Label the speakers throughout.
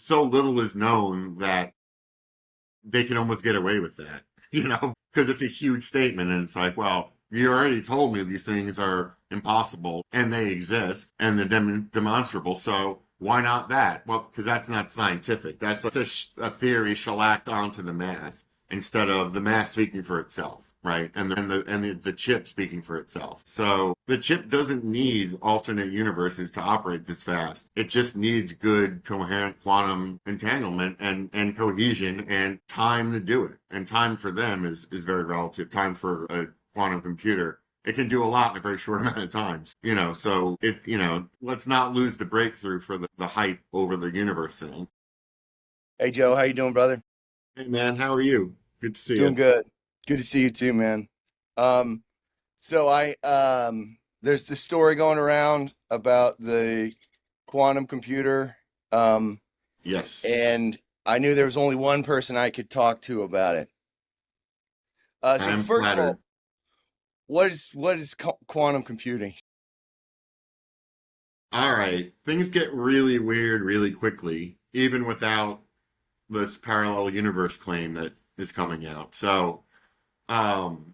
Speaker 1: so little is known that they can almost get away with that, because it's a huge statement. And it's like, well, you already told me these things are impossible and they exist and they're demonstrable. So why not that? Well, because that's not scientific. That's a theory shellacked onto the math instead of the math speaking for itself. Right. And the chip speaking for itself. So the chip doesn't need alternate universes to operate this fast. It just needs good, coherent quantum entanglement and cohesion and time to do it. And time for them is very relative. Time for a quantum computer, it can do a lot in a very short amount of time. So let's not lose the breakthrough for the hype over the universe thing.
Speaker 2: Hey Joe, how you doing, brother?
Speaker 1: Hey man, how are you? Good to see
Speaker 2: Doing
Speaker 1: you.
Speaker 2: good. Good to see you too, man. Um, so there's this story going around about the quantum computer, um,
Speaker 1: Yes.
Speaker 2: and I knew there was only one person I could talk to about it. So
Speaker 1: I'm
Speaker 2: first of all,
Speaker 1: flattered.
Speaker 2: what is quantum computing?
Speaker 1: All right. Things get really weird really quickly, even without this parallel universe claim that is coming out. Um,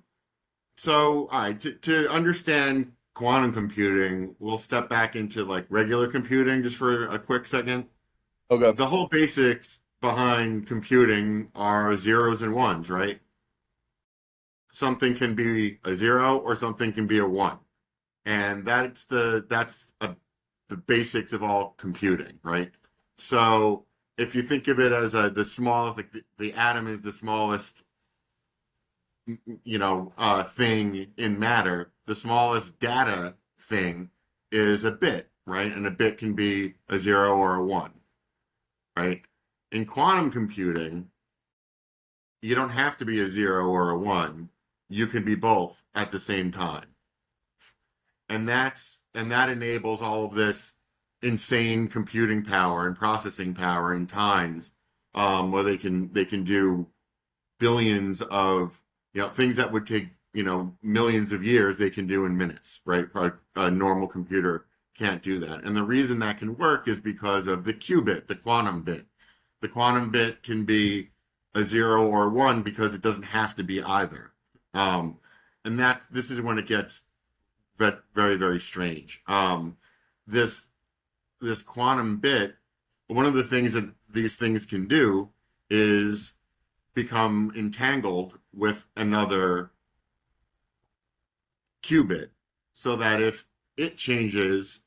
Speaker 1: all right, to understand quantum computing, we'll step back into like regular computing just for a quick second.
Speaker 2: Okay.
Speaker 1: The whole basics behind computing are zeros and ones, right? Something can be a zero or something can be a one. And the basics of all computing, right? So if you think of it as the smallest, like the atom is the smallest, thing in matter, the smallest data thing is a bit, right? And a bit can be a zero or a one, right? In quantum computing, you don't have to be a zero or a one. You can be both at the same time. And that enables all of this insane computing power and processing power in times, where they can do billions of things that would take millions of years, they can do in minutes, right? A normal computer can't do that. And the reason that can work is because of the qubit, the quantum bit. The quantum bit can be a zero or a one because it doesn't have to be either. And that this is when it gets very, very strange. This this quantum bit, one of the things that these things can do is become entangled with another qubit, so that if it changes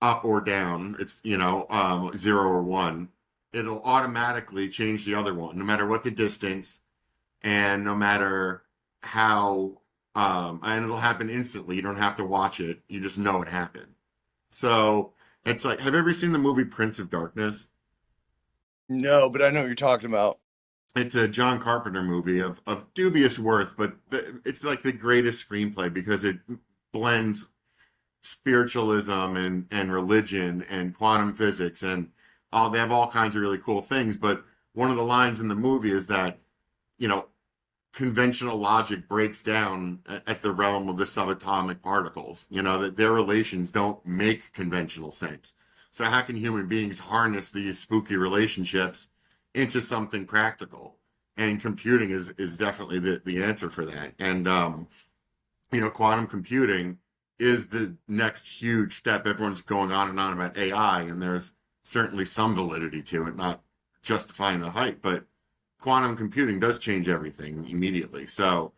Speaker 1: up or down, it's zero or one, it'll automatically change the other one, no matter what the distance and no matter how. And it'll happen instantly. You don't have to watch it. You just know it happened. So it's like, have you ever seen the movie Prince of Darkness?
Speaker 2: No, but I know what you're talking about.
Speaker 1: It's a John Carpenter movie of dubious worth, but it's like the greatest screenplay because it blends spiritualism and religion and quantum physics and all. They have all kinds of really cool things. But one of the lines in the movie is that you know conventional logic breaks down at the realm of the subatomic particles. That their relations don't make conventional sense. So how can human beings harness these spooky relationships into something practical? And computing is definitely the answer for that. And quantum computing is the next huge step. Everyone's going on and on about AI, and there's certainly some validity to it, not justifying the hype, but quantum computing does change everything immediately. So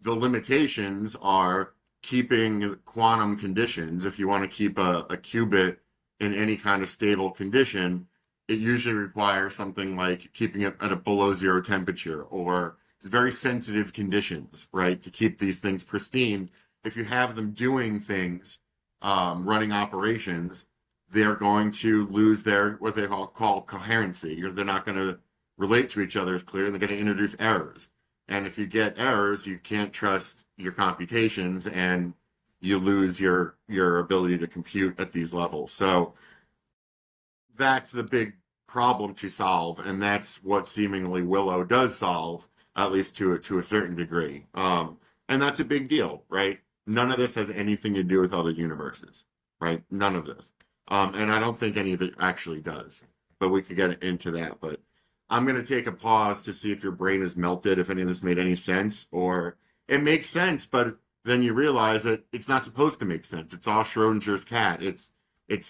Speaker 1: the limitations are keeping quantum conditions. If you want to keep a qubit in any kind of stable condition, it usually requires something like keeping it at a below zero temperature or very sensitive conditions, right? To keep these things pristine. If you have them doing things, running operations, they're going to lose their what they call coherency. They're not going to relate to each other as clear, and they're going to introduce errors. And if you get errors, you can't trust your computations, and you lose your ability to compute at these levels. So that's the big problem to solve, and that's what seemingly Willow does solve, at least to a certain degree. And that's a big deal, right? None of this has anything to do with other universes, right? None of this. And I don't think any of it actually does. but we could get into that. But I'm going to take a pause to see if your brain is melted, if any of this made any sense, or it makes sense, but then you realize that it's not supposed to make sense. It's all Schrodinger's cat. It's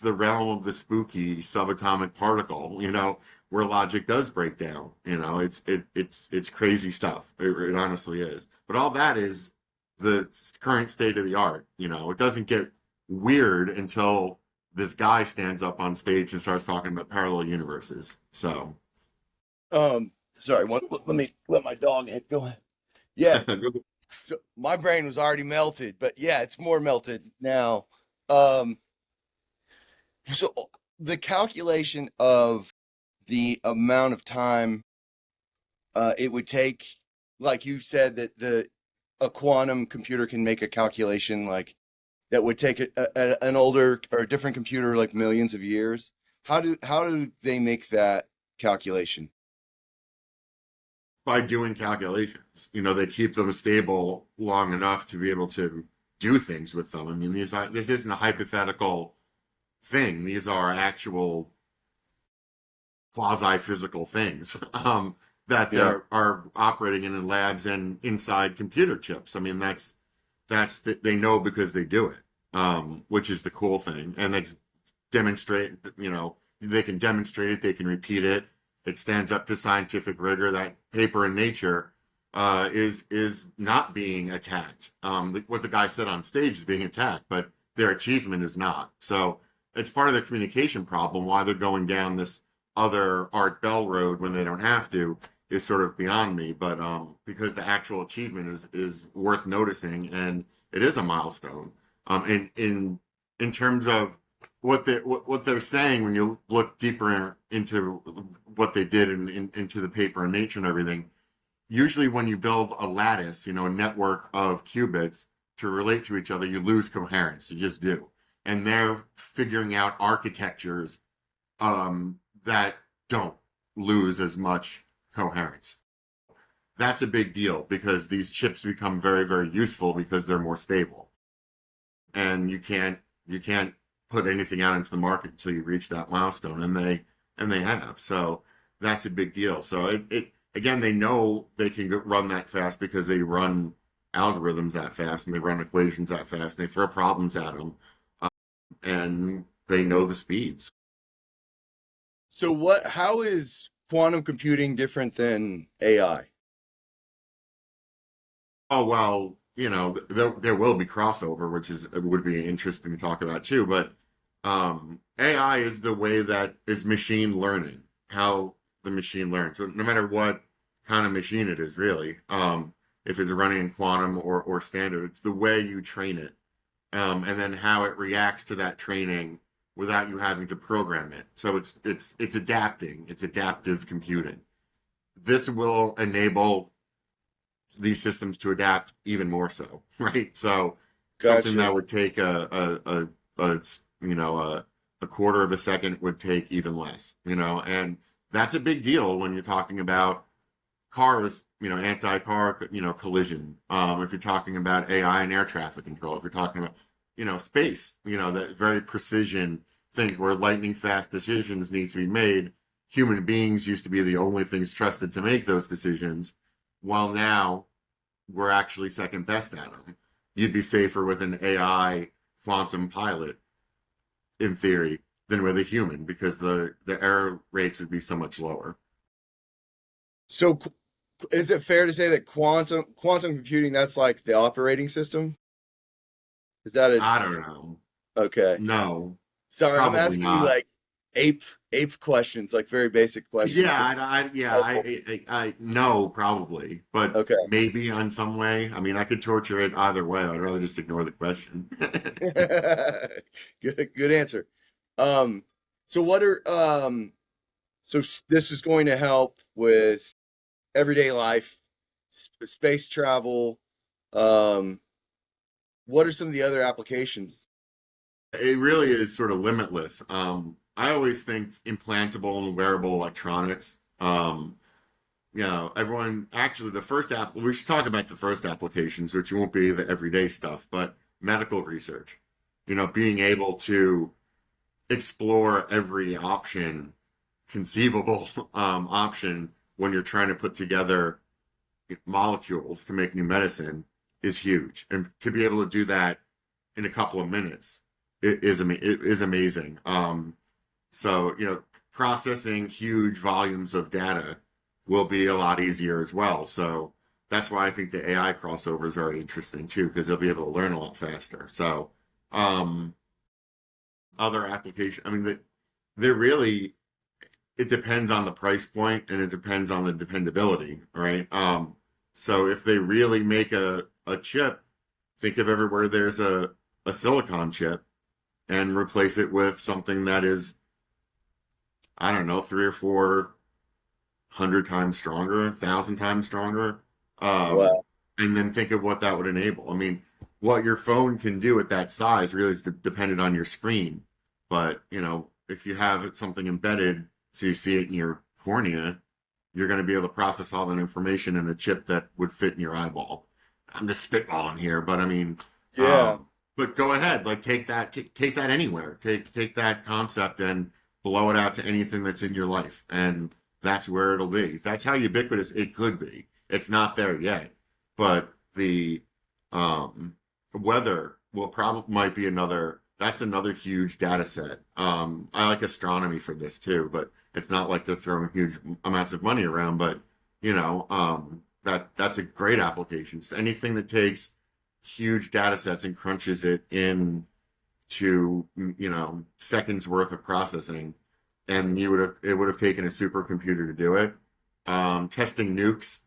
Speaker 1: the realm of the spooky subatomic particle, where logic does break down. It's crazy stuff. It honestly is. But all that is the current state of the art. It doesn't get weird until this guy stands up on stage and starts talking about parallel universes. So,
Speaker 2: Sorry, let me let my dog in. Go ahead. Yeah. So my brain was already melted, but yeah, it's more melted now. Um, so the calculation of the amount of time it would take, like you said, that a quantum computer can make a calculation like that would take an older or a different computer like millions of years. How do they make that calculation?
Speaker 1: by doing calculations. They keep them stable long enough to be able to do things with them. I mean, this isn't a hypothetical thing. These are actual quasi-physical things that
Speaker 2: Yeah.
Speaker 1: are operating in labs and inside computer chips. I mean, they know because they do it, which is the cool thing. And that's demonstrate. They can demonstrate it. They can repeat it. It stands up to scientific rigor. That paper in Nature is not being attacked. What the guy said on stage is being attacked, but their achievement is not. So it's part of the communication problem. Why they're going down this other Art Bell road when they don't have to is sort of beyond me. But because the actual achievement is worth noticing, and it is a milestone. In terms of what they're saying, when you look deeper into what they did into the paper in Nature and everything, usually when you build a lattice, a network of qubits to relate to each other, you lose coherence. You just do. And they're figuring out architectures that don't lose as much coherence. That's a big deal because these chips become very, very useful because they're more stable. And you can't put anything out into the market until you reach that milestone, and they have. So that's a big deal. So it again, they know they can run that fast because they run algorithms that fast, and they run equations that fast, and they throw problems at them, and they know the speeds.
Speaker 2: So how is quantum computing different than AI?
Speaker 1: Oh well, there will be crossover, which would be interesting to talk about too. But AI is the way that is machine learning, how the machine learns. So no matter what kind of machine it is, really, if it's running in quantum or standard, it's the way you train it, and then how it reacts to that training without you having to program it. So it's adapting. It's adaptive computing. This will enable these systems to adapt even more so, right? So something
Speaker 2: Gotcha.
Speaker 1: that would take a quarter of a second would take even less, and that's a big deal when you're talking about cars, anti-car, collision. If you're talking about AI and air traffic control, if you're talking about, space, that very precision things where lightning fast decisions need to be made. Human beings used to be the only things trusted to make those decisions, while now we're actually second best at them. You'd be safer with an AI quantum pilot, in theory, than with a human because the error rates would be so much lower.
Speaker 2: So is it fair to say that quantum computing, that's like the operating system? Is that a
Speaker 1: I don't know.
Speaker 2: okay?
Speaker 1: No,
Speaker 2: Sorry, I'm
Speaker 1: probably
Speaker 2: asking you
Speaker 1: not.
Speaker 2: like ape questions, like very basic questions,
Speaker 1: Yeah,
Speaker 2: but
Speaker 1: yeah,
Speaker 2: it's helpful.
Speaker 1: I no, probably, but
Speaker 2: Okay.
Speaker 1: maybe on some way. I mean, I could torture it either way. I'd rather just ignore the question.
Speaker 2: Good answer. Um, so what are this is going to help with everyday life, space travel. Um, what are some of the other applications?
Speaker 1: It really is sort of limitless. I always think implantable and wearable electronics. Everyone actually the first app we should talk about the first applications, which won't be the everyday stuff, but medical research. Being able to explore every option conceivable option when you're trying to put together molecules to make new medicine is huge. And to be able to do that in a couple of minutes it is amazing. So, processing huge volumes of data will be a lot easier as well. So that's why I think the AI crossover is very interesting too, because they'll be able to learn a lot faster. So, um, other application, I mean, they're really, it depends on the price point and it depends on the dependability, right? So if they really make a chip, think of everywhere there's a silicon chip and replace it with something that is, I don't know, 3 or 4 hundred times stronger, 1,000 times stronger. Um,
Speaker 2: Wow.
Speaker 1: and then think of what that would enable. I mean, what your phone can do at that size really is dependent on your screen. But, if you have something embedded so you see it in your cornea, you're going to be able to process all that information in a chip that would fit in your eyeball. I'm just spitballing here, but I mean,
Speaker 2: Yeah.
Speaker 1: but go ahead, like take that anywhere. Take that concept and blow it out to anything that's in your life, and that's where it'll be. That's how ubiquitous it could be. It's not there yet, but the um, weather will probably might be another. That's another huge data set. I like astronomy for this too, but it's not like they're throwing huge amounts of money around. But that's a great application. So anything that takes huge data sets and crunches it in to seconds worth of processing, and it would have taken a supercomputer to do it. Testing nukes,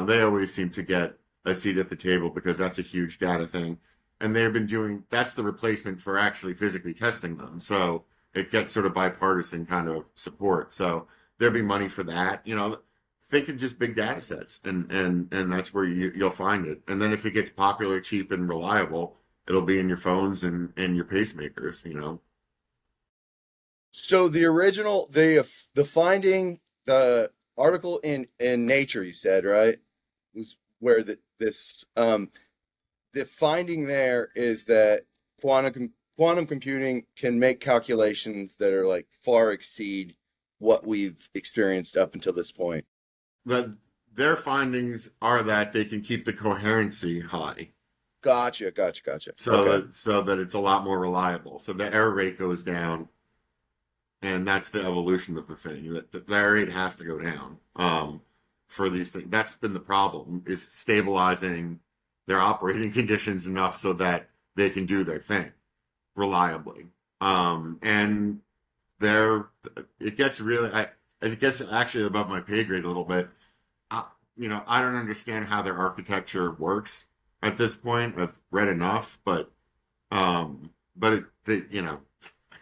Speaker 1: they always seem to get a seat at the table because that's a huge data thing, and they've been doing that's the replacement for actually physically testing them. So it gets sort of bipartisan kind of support. So there'll be money for that. Think of just big data sets, and that's where you'll find it. And then if it gets popular, cheap, and reliable, it'll be in your phones and your pacemakers.
Speaker 2: So the original, the finding, the article in Nature, you said, right, was where the finding there is that quantum computing can make calculations that are like far exceed what we've experienced up until this point.
Speaker 1: But their findings are that they can keep the coherency high,
Speaker 2: Gotcha, gotcha, gotcha. Okay.
Speaker 1: so that it's a lot more reliable. So the error rate goes down, and that's the evolution of the thing. That the error rate has to go down for these things. That's been the problem, is stabilizing their operating conditions enough so that they can do their thing reliably. And there, it gets really, it gets actually above my pay grade a little bit. I don't understand how their architecture works at this point. I've read enough, but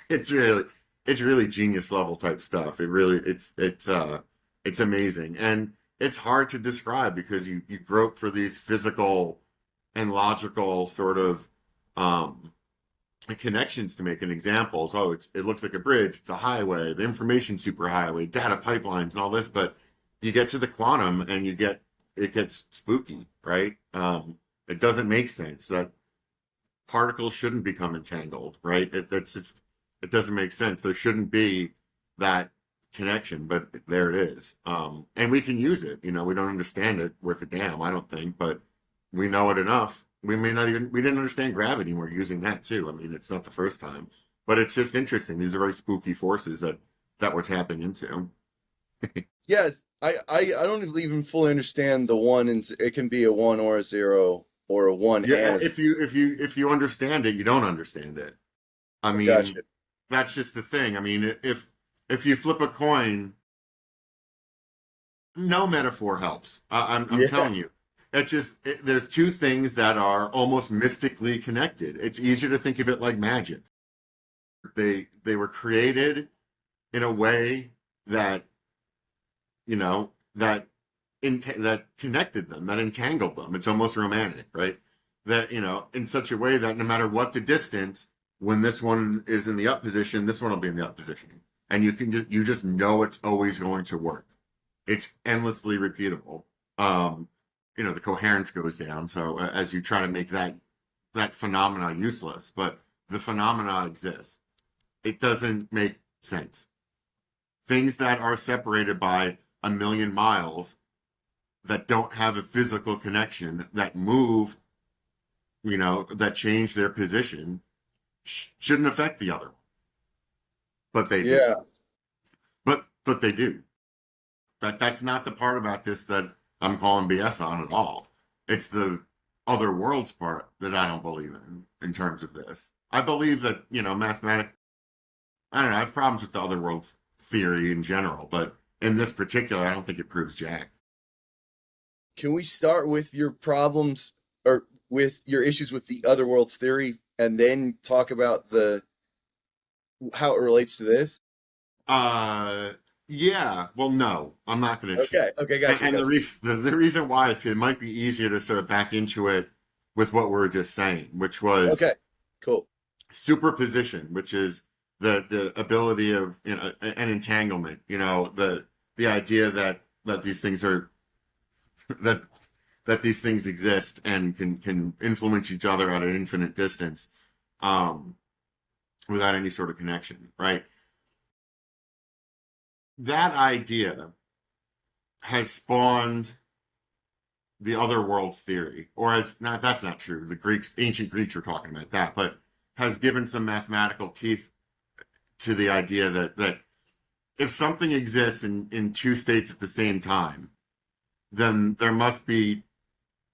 Speaker 1: it's really genius level type stuff. It's amazing, and it's hard to describe because you grope for these physical and logical sort of connections to make an examples. Oh, it looks like a bridge, it's a highway, the information superhighway, data pipelines, and all this. But you get to the quantum, and it gets spooky, right? It doesn't make sense that particles shouldn't become entangled, right? It doesn't make sense. There shouldn't be that connection, but there it is. And we can use it. We don't understand it worth a damn, I don't think, but we know it enough. We didn't understand gravity. We're using that too. I mean, it's not the first time, but it's just interesting. These are very spooky forces that we're tapping into.
Speaker 2: Yes, I don't even fully understand the one, and it can be a one or a zero or a one
Speaker 1: Yeah,
Speaker 2: and a.
Speaker 1: if you understand it, you don't understand it. I
Speaker 2: Gotcha.
Speaker 1: mean, that's just the thing. I mean, if you flip a coin, no metaphor helps. I'm
Speaker 2: Yeah.
Speaker 1: telling you. There's two things that are almost mystically connected. It's easier to think of it like magic. They were created in a way that that connected them, that entangled them. It's almost romantic, right? That in such a way that no matter what the distance, when this one is in the up position, this one will be in the up position, and you just know it's always going to work. It's endlessly repeatable. The coherence goes down. So as you try to make that phenomena useless, but the phenomena exists. It doesn't make sense. things that are separated by a million miles that don't have a physical connection, that move, that change their position, shouldn't affect the other one. But they do.
Speaker 2: Yeah.
Speaker 1: But they do. That's not the part about this that I'm calling BS on at all. It's the other worlds part that I don't believe in terms of this. I believe that, mathematics, I don't know, I have problems with the other worlds theory in general, but in this particular, I don't think it proves jack.
Speaker 2: Can we start with your problems or with your issues with the other worlds theory and then talk about how it relates to this?
Speaker 1: Uh, yeah. Well, no, I'm not going to.
Speaker 2: Okay. Okay. Gotcha.
Speaker 1: And
Speaker 2: Gotcha.
Speaker 1: the reason why is it might be easier to sort of back into it with what we were just saying, which was
Speaker 2: Okay. Cool.
Speaker 1: superposition, which is the ability of an entanglement. The idea that these things are that that these things exist and can influence each other at an infinite distance, um, without any sort of connection, right? That idea has spawned the other worlds theory, or as not that's not true. The Greeks, ancient Greeks, were talking about that, but has given some mathematical teeth to the idea that if something exists in two states at the same time, then there must be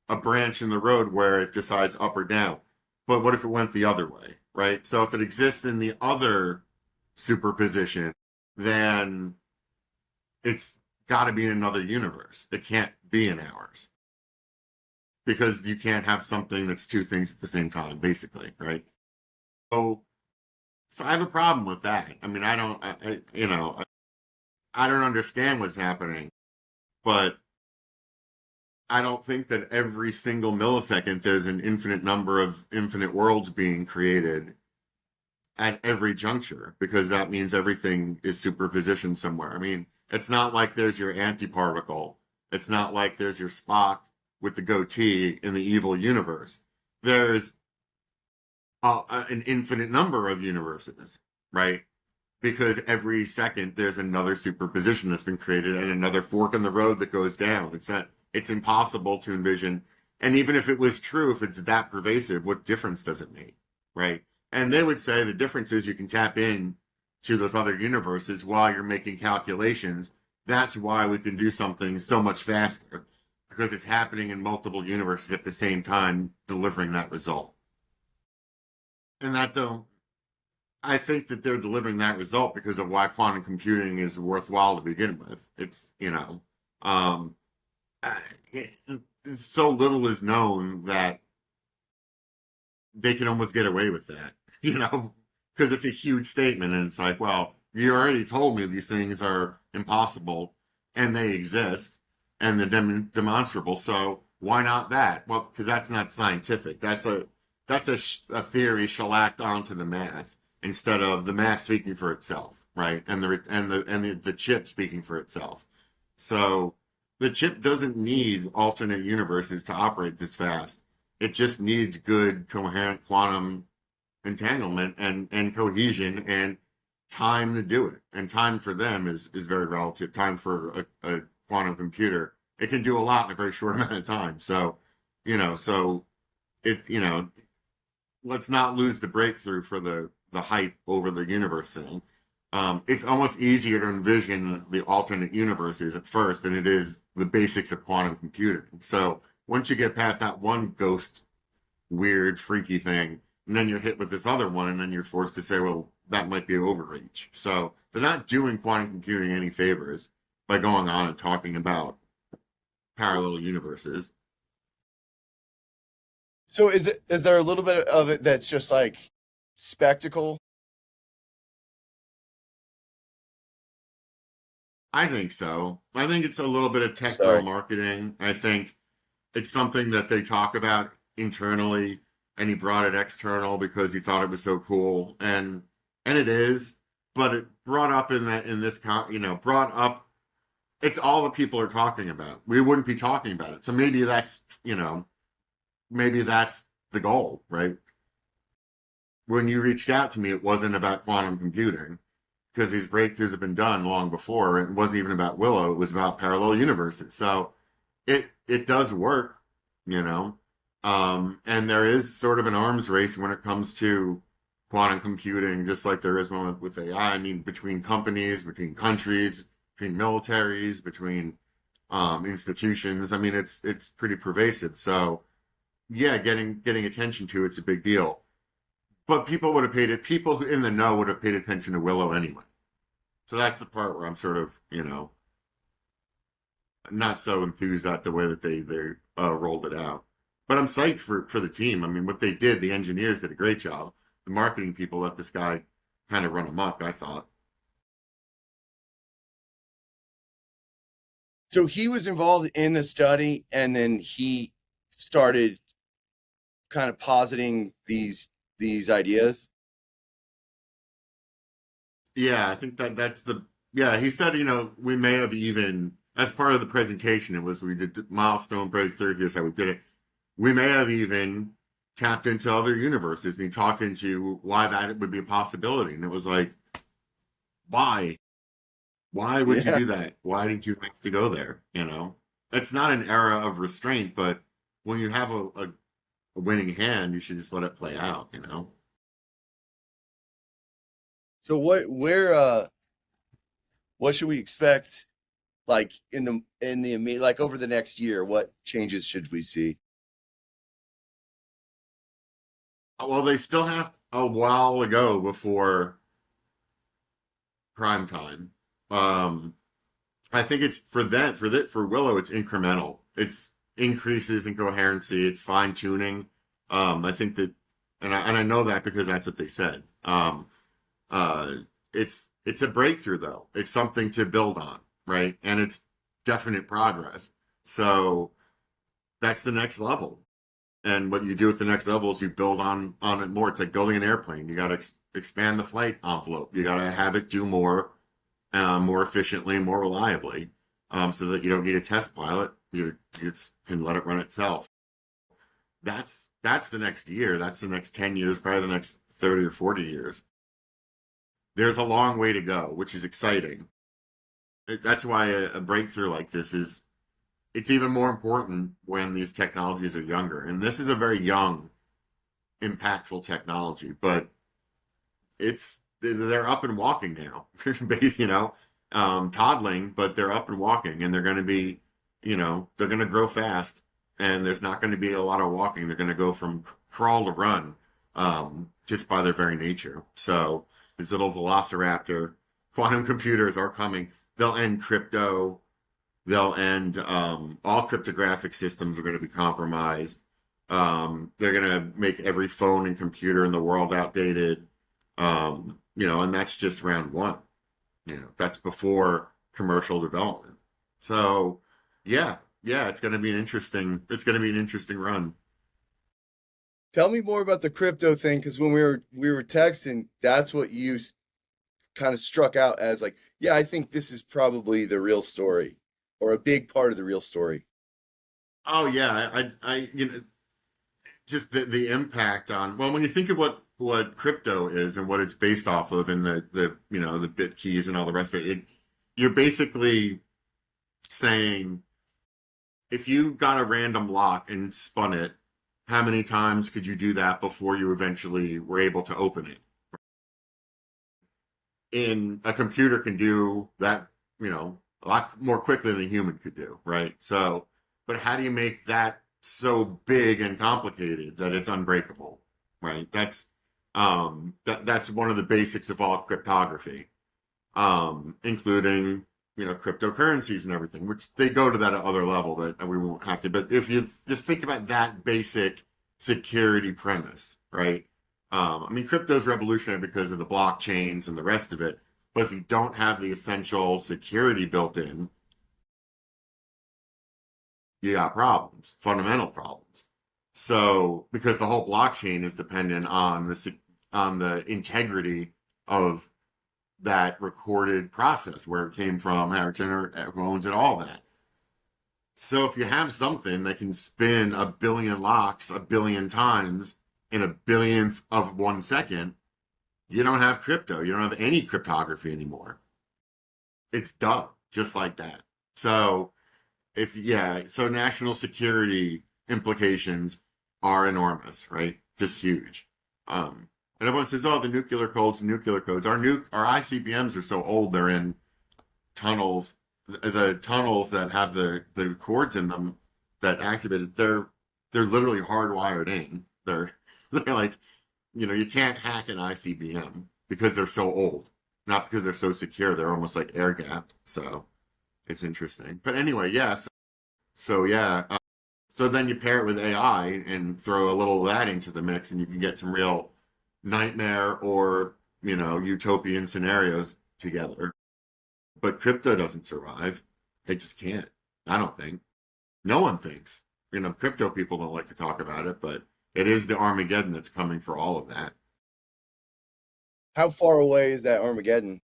Speaker 1: a branch in the road where it decides up or down. But what if it went the other way, right? So if it exists in the other superposition, then it's got to be in another universe. It can't be in ours because you can't have something that's two things at the same time, basically, right? So, so I have a problem with that. I mean, I don't understand what's happening, but I don't think that every single millisecond there's an infinite number of infinite worlds being created at every juncture, because that means everything is superpositioned somewhere. I mean, it's not like there's your antiparticle. It's not like there's your Spock with the goatee in the evil universe. There's an infinite number of universes, right? Because every second there's another superposition that's been created and another fork in the road that goes down. It's impossible to envision. And even if it was true, if it's that pervasive, what difference does it make? Right. And they would say the difference is you can tap in to those other universes while you're making calculations. That's why we can do something so much faster, because it's happening in multiple universes at the same time, delivering that result. And that don't I think that they're delivering that result because of why quantum computing is worthwhile to begin with. Um, it, so little is known that they can almost get away with that, because it's a huge statement and it's like, well, you already told me these things are impossible and they exist and they're demonstrable. So why not that? Well, because that's not scientific. That's a theory shellacked onto the math, instead of the math speaking for itself, right? And the chip speaking for itself. So the chip doesn't need alternate universes to operate this fast. It just needs good, coherent quantum entanglement and cohesion and time to do it. And time for them is very relative. Time for a quantum computer, it can do a lot in a very short amount of time. So, so it, let's not lose the breakthrough for the hype over the universe thing. It's almost easier to envision the alternate universes at first than it is the basics of quantum computing. So once you get past that one ghost, weird, freaky thing, and then you're hit with this other one, and then you're forced to say, well, that might be an overreach. So they're not doing quantum computing any favors by going on and talking about parallel universes.
Speaker 2: So is there a little bit of it that's just like spectacle?
Speaker 1: I think so. I think it's a little bit of tech girl
Speaker 2: Sorry.
Speaker 1: marketing. I think it's something that they talk about internally, and he brought it external because he thought it was so cool, and it is. But it brought up brought up. It's all that people are talking about. We wouldn't be talking about it. So maybe that's the goal, right? When you reached out to me, it wasn't about quantum computing, because these breakthroughs have been done long before. It wasn't even about Willow; it was about parallel universes. So it does work, you know. And there is sort of an arms race when it comes to quantum computing, just like there is one with AI. I mean, between companies, between countries, between militaries, between institutions. I mean, it's pretty pervasive. So yeah, getting attention to it's a big deal. But people would have paid it. People in the know would have paid attention to Willow anyway. So that's the part where I'm sort of, not so enthused at the way that they rolled it out. But I'm psyched for the team. I mean, what they did, the engineers did a great job. The marketing people let this guy kind of run amok, I thought.
Speaker 2: So he was involved in the study, and then he started kind of positing these ideas.
Speaker 1: Yeah, I think that's yeah, he said, we may have even, as part of the presentation, it was we did the milestone breakthrough, here's how we did it. We may have even tapped into other universes, and he talked into why that would be a possibility. And it was like, why? Why would you
Speaker 2: Yeah.
Speaker 1: do that? Why did you have to go there? It's not an era of restraint, but when you have a winning hand, you should just let it play out.
Speaker 2: So what should we expect, like like over the next year? What changes should we see?
Speaker 1: Well, they still have a while to go before prime time. Um, I think it's for Willow, it's incremental. It's increases in coherency. It's fine tuning. I think that, and I know that because that's what they said. Uh, it's a breakthrough though. It's something to build on, right? And it's definite progress. So that's the next level. And what you do at the next level is you build on it more. It's like building an airplane. You got to expand the flight envelope. You got to have it do more efficiently, more reliably, so that you don't need a test pilot. You just can let it run itself. That's the next year. That's the next 10 years, probably the next 30 or 40 years. There's a long way to go, which is exciting. That's why a breakthrough like this is it's even more important when these technologies are younger. And this is a very young, impactful technology, but they're up and walking now, toddling, but they're up and walking, and they're going to be, they're going to grow fast, and there's not going to be a lot of walking. They're going to go from crawl to run, just by their very nature. So this little velociraptor, quantum computers are coming. They'll end crypto. They'll end all cryptographic systems are going to be compromised. They're going to make every phone and computer in the world outdated. And that's just round one. That's before commercial development. So, yeah, it's going to be an interesting run.
Speaker 2: Tell me more about the crypto thing, because when we were texting, that's what you kind of struck out as like, yeah, I think this is probably the real story, or a big part of the real story.
Speaker 1: Oh yeah, just the impact on, well, when you think of what crypto is and what it's based off of, and the bit keys and all the rest of it, you're basically saying if you got a random lock and spun it, how many times could you do that before you eventually were able to open it? In a computer can do that, a lot more quickly than a human could do, right? So, but how do you make that so big and complicated that it's unbreakable, right? That's one of the basics of all cryptography, including cryptocurrencies and everything, which they go to that other level that we won't have to. But if you just think about that basic security premise, right? I mean, crypto is revolutionary because of the blockchains and the rest of it. But if you don't have the essential security built in, you got problems, fundamental problems. So, because the whole blockchain is dependent on the integrity of that recorded process, where it came from, how who owns it, all that. So, if you have something that can spin a billion locks a billion times in a billionth of 1 second, you don't have crypto. You don't have any cryptography anymore. It's done just like that. So so national security implications are enormous, right? Just huge. And everyone says, "Oh, the nuclear codes." Our ICBMs are so old; they're in tunnels. The tunnels that have the cords in them that activate it, they're literally hardwired in. They're like, you can't hack an ICBM because they're so old, not because they're so secure. They're almost like air gapped. So it's interesting. But anyway, yes. So yeah. So then you pair it with AI and throw a little of that into the mix, and you can get some real nightmare or utopian scenarios together. But crypto doesn't survive. It just can't. I don't think. No one thinks. Crypto people don't like to talk about it, but it is the Armageddon that's coming for all of that.
Speaker 2: How far away is that Armageddon?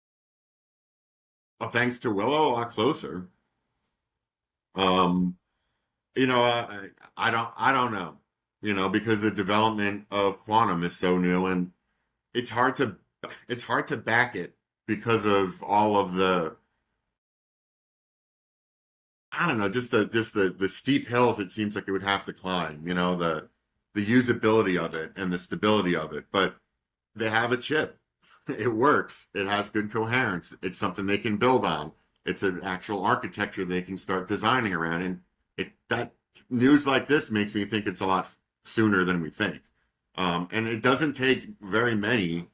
Speaker 1: Well, thanks to Willow, a lot closer. Um, I don't know. Because the development of quantum is so new, and it's hard to it's hard to back it because of all of the, I don't know, just the steep hills it seems like it would have to climb, the usability of it and the stability of it. But they have a chip. It works. It has good coherence. It's something they can build on. It's an actual architecture they can start designing around. And that news like this makes me think it's a lot sooner than we think. And it doesn't take very many.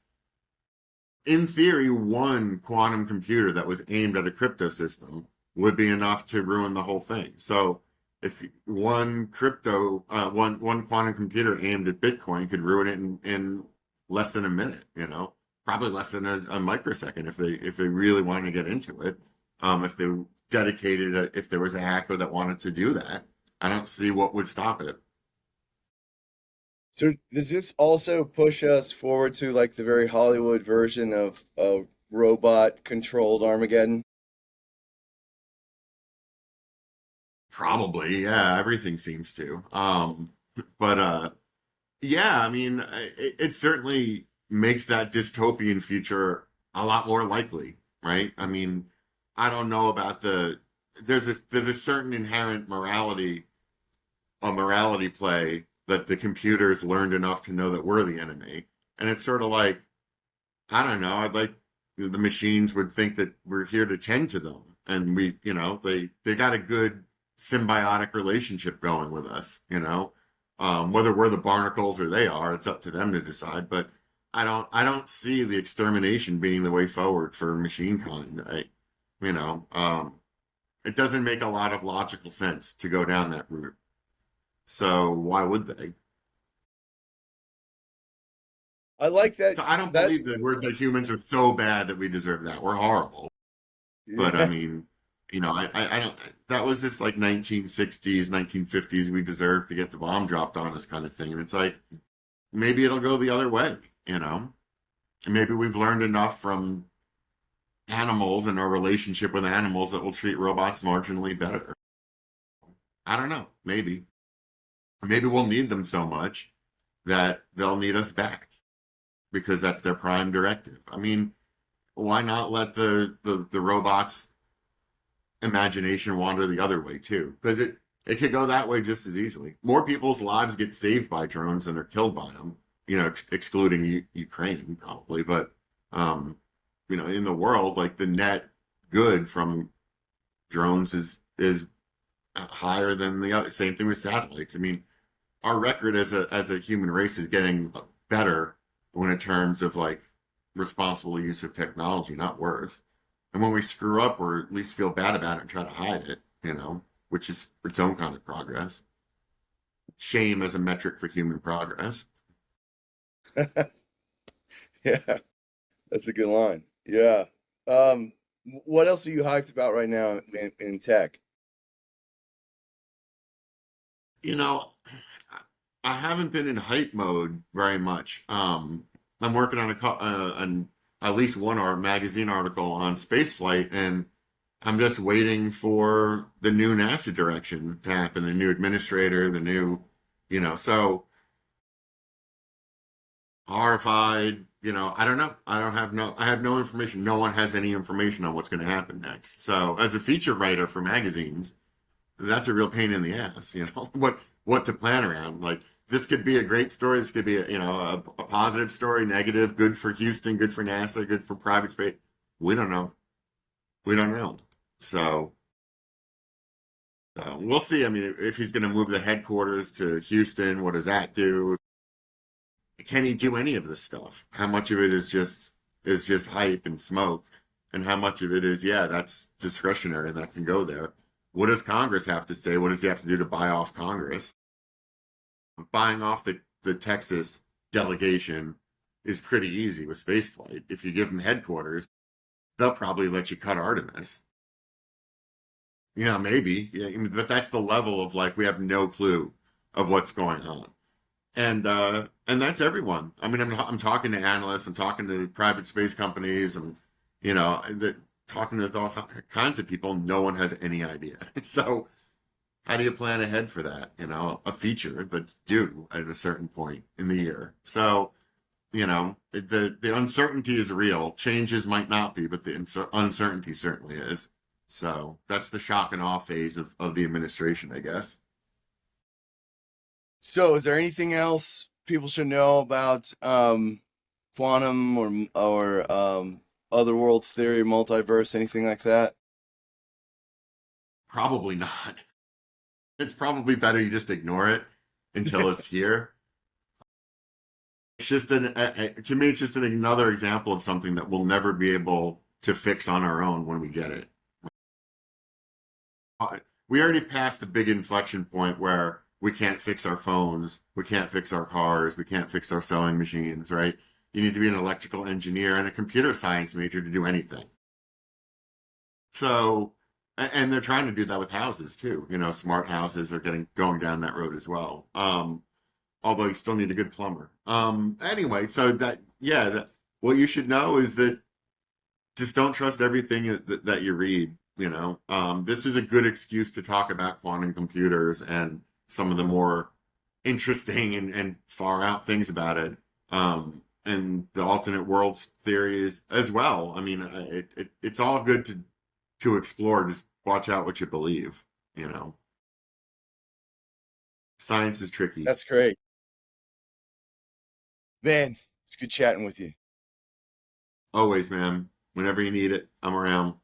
Speaker 1: In theory, one quantum computer that was aimed at a crypto system would be enough to ruin the whole thing. So if one quantum computer aimed at Bitcoin could ruin it in less than a minute, probably less than a microsecond if they really wanted to get into it. If they dedicated, if there was a hacker that wanted to do that, I don't see what would stop it.
Speaker 2: So does this also push us forward to like the very Hollywood version of a robot controlled Armageddon?
Speaker 1: Probably, yeah. Everything seems to. But yeah, I mean, it certainly makes that dystopian future a lot more likely, right? I mean, I don't know about there's a certain inherent a morality play that the computers learned enough to know that we're the enemy. And it's sort of like, I don't know, I'd like the machines would think that we're here to tend to them. And they got a good symbiotic relationship going with us, whether we're the barnacles or they are, it's up to them to decide. But I don't see the extermination being the way forward for machine kind. You know, um, it doesn't make a lot of logical sense to go down that route. So why would they?
Speaker 2: I like that.
Speaker 1: So I don't believe
Speaker 2: That's
Speaker 1: that humans are so bad that we deserve that. We're horrible. But I
Speaker 2: yeah.
Speaker 1: mean, I don't. That was just like 1960s, 1950s. We deserve to get the bomb dropped on us, kind of thing. And it's like maybe it'll go the other way. And maybe we've learned enough from animals and our relationship with animals that will treat robots marginally better. I don't know. Maybe we'll need them so much that they'll need us back because that's their prime directive. I mean, why not let the robots imagination wander the other way too? Because it could go that way just as easily. More people's lives get saved by drones than are killed by them. Excluding Ukraine probably, but in the world, like the net good from drones is higher than the other. Same thing with satellites. I mean, our record as a human race is getting better when in terms of like responsible use of technology, not worse. And when we screw up, or at least feel bad about it and try to hide it, which is its own kind of progress. Shame as a metric for human progress.
Speaker 2: Yeah, that's a good line. Yeah. What else are you hyped about right now in tech?
Speaker 1: You know, I haven't been in hype mode very much. I'm working on at least one art magazine article on spaceflight, and I'm just waiting for the new NASA direction to happen, the new administrator, the new, so horrified, I don't know. I have no information. No one has any information on what's going to happen next. So as a feature writer for magazines, that's a real pain in the ass, what to plan around. Like this could be a great story. This could be a positive story, negative, good for Houston, good for NASA, good for private space. We don't know. We don't know. So, we'll see. I mean, if he's going to move the headquarters to Houston, what does that do? Can he do any of this stuff? How much of it is just hype and smoke, and how much of it is, yeah, that's discretionary and that can go there. What does Congress have to say? What does he have to do to buy off Congress? Buying off the Texas delegation is pretty easy with spaceflight. If you give them headquarters, they'll probably let you cut Artemis. Yeah, maybe. Yeah, but that's the level of like we have no clue of what's going on. And that's everyone. I mean, I'm talking to analysts, I'm talking to private space companies, and talking to all kinds of people. No one has any idea. So how do you plan ahead for that? A feature that's due at a certain point in the year. So the uncertainty is real. Changes might not be, but the uncertainty certainly is. So that's the shock and awe phase of the administration, I guess.
Speaker 2: So, is there anything else people should know about quantum or other worlds theory, multiverse, anything like that?
Speaker 1: Probably not. It's probably better you just ignore it until it's here. It's just to me, it's just another example of something that we'll never be able to fix on our own when we get it. We already passed the big inflection point where we can't fix our phones, we can't fix our cars, we can't fix our sewing machines, right? You need to be an electrical engineer and a computer science major to do anything. So, and they're trying to do that with houses too. Smart houses are going down that road as well. Although you still need a good plumber. Anyway, so what you should know is that just don't trust everything that you read. This is a good excuse to talk about quantum computers and some of the more interesting and far out things about it. And the alternate worlds theories as well. I mean, it's all good to explore. Just watch out what you believe. You know, Science is tricky.
Speaker 2: That's great. Man, it's good chatting with you.
Speaker 1: Always, man. Whenever you need it, I'm around.